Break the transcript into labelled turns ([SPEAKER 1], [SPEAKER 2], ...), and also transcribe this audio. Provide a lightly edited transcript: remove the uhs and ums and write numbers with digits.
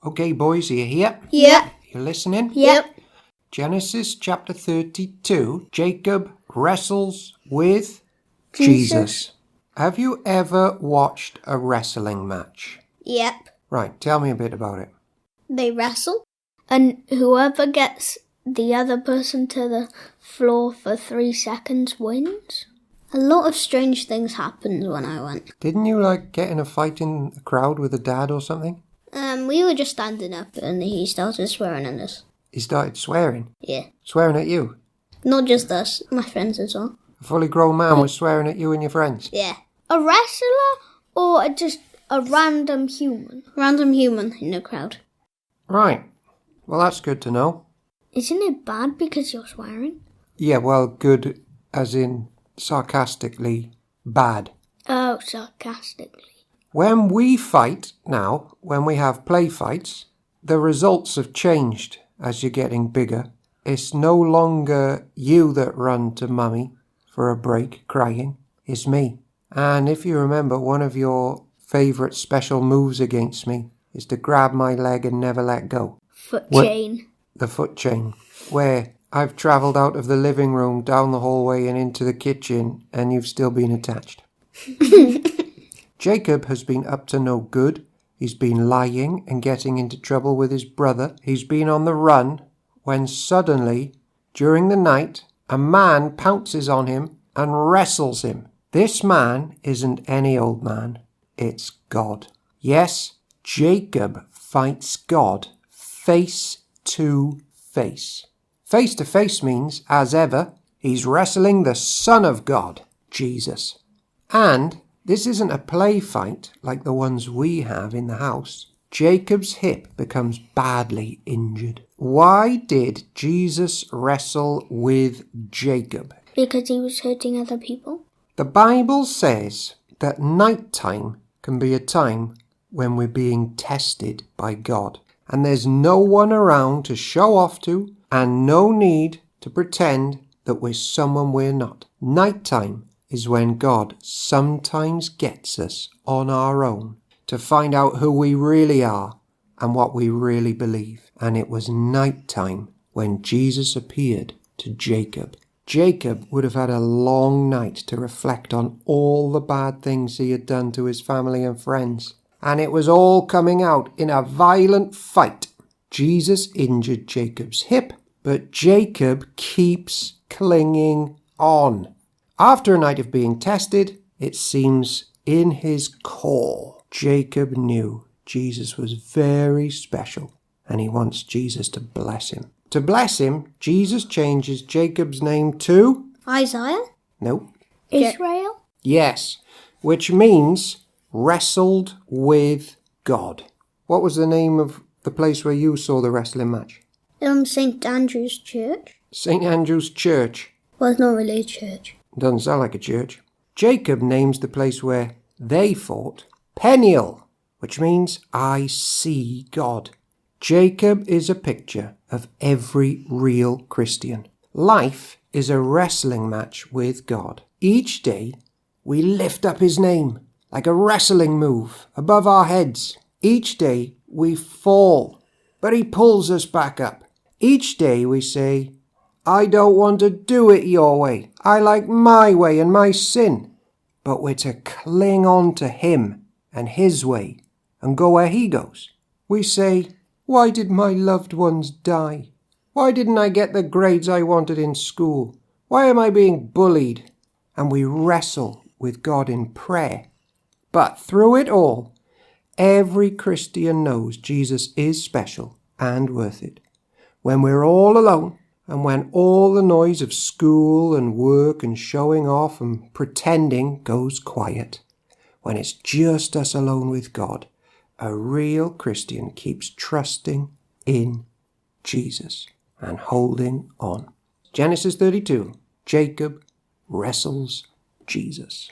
[SPEAKER 1] Okay, boys, are you here?
[SPEAKER 2] Yep.
[SPEAKER 1] You listening?
[SPEAKER 2] Yep.
[SPEAKER 1] Genesis chapter 32, Jacob wrestles with Jesus. Have you ever watched a wrestling match?
[SPEAKER 2] Yep.
[SPEAKER 1] Right, tell me a bit about it.
[SPEAKER 2] They wrestle, and whoever gets the other person to the floor for 3 seconds wins. A lot of strange things happened when I went.
[SPEAKER 1] Didn't you get in a fight in the crowd with a dad or something?
[SPEAKER 2] We were just standing up and he started swearing at us.
[SPEAKER 1] He started swearing?
[SPEAKER 2] Yeah.
[SPEAKER 1] Swearing at you?
[SPEAKER 2] Not just us, my friends as well.
[SPEAKER 1] A fully grown man was swearing at you and your friends?
[SPEAKER 2] Yeah. A wrestler or just a random human? Random human in the crowd.
[SPEAKER 1] Right. Well, that's good to know.
[SPEAKER 2] Isn't it bad because you're swearing?
[SPEAKER 1] Yeah, well, good as in sarcastically bad.
[SPEAKER 2] Oh, sarcastically.
[SPEAKER 1] When we fight now, when we have play fights, the results have changed as you're getting bigger. It's no longer you that run to mummy for a break crying. It's me. And if you remember, one of your favourite special moves against me is to grab my leg and never let go.
[SPEAKER 2] Foot chain.
[SPEAKER 1] The foot chain. Where I've travelled out of the living room, down the hallway and into the kitchen, and you've still been attached. Jacob has been up to no good. He's been lying and getting into trouble with his brother. He's been on the run when suddenly, during the night, a man pounces on him and wrestles him. This man isn't any old man. It's God. Yes, Jacob fights God face to face. Face to face means, as ever, he's wrestling the Son of God, Jesus. And this isn't a play fight like the ones we have in the house. Jacob's hip becomes badly injured. Why did Jesus wrestle with Jacob?
[SPEAKER 2] Because he was hurting other people?
[SPEAKER 1] The Bible says that nighttime can be a time when we're being tested by God. And there's no one around to show off to, and no need to pretend that we're someone we're not. Nighttime is when God sometimes gets us on our own to find out who we really are and what we really believe. And it was nighttime when Jesus appeared to Jacob. Jacob would have had a long night to reflect on all the bad things he had done to his family and friends. And it was all coming out in a violent fight. Jesus injured Jacob's hip, but Jacob keeps clinging on. After a night of being tested, it seems in his core, Jacob knew Jesus was very special, and he wants Jesus to bless him. To bless him, Jesus changes Jacob's name to...
[SPEAKER 2] Isaiah?
[SPEAKER 1] No.
[SPEAKER 2] Israel?
[SPEAKER 1] Yes, which means wrestled with God. What was the name of the place where you saw the wrestling match?
[SPEAKER 2] St. Andrew's Church.
[SPEAKER 1] St. Andrew's Church.
[SPEAKER 2] Well, it's not really a church.
[SPEAKER 1] Doesn't sound like a church. Jacob names the place where they fought Peniel, which means I see God. Jacob is a picture of every real Christian. Life is a wrestling match with God. Each day we lift up his name like a wrestling move above our heads. Each day we fall, but he pulls us back up. Each day we say, I don't want to do it your way. I like my way and my sin. But we're to cling on to him and his way and go where he goes. We say, why did my loved ones die? Why didn't I get the grades I wanted in school? Why am I being bullied? And we wrestle with God in prayer. But through it all, every Christian knows Jesus is special and worth it. When we're all alone, and when all the noise of school and work and showing off and pretending goes quiet, when it's just us alone with God, a real Christian keeps trusting in Jesus and holding on. Genesis 32, Jacob wrestles Jesus.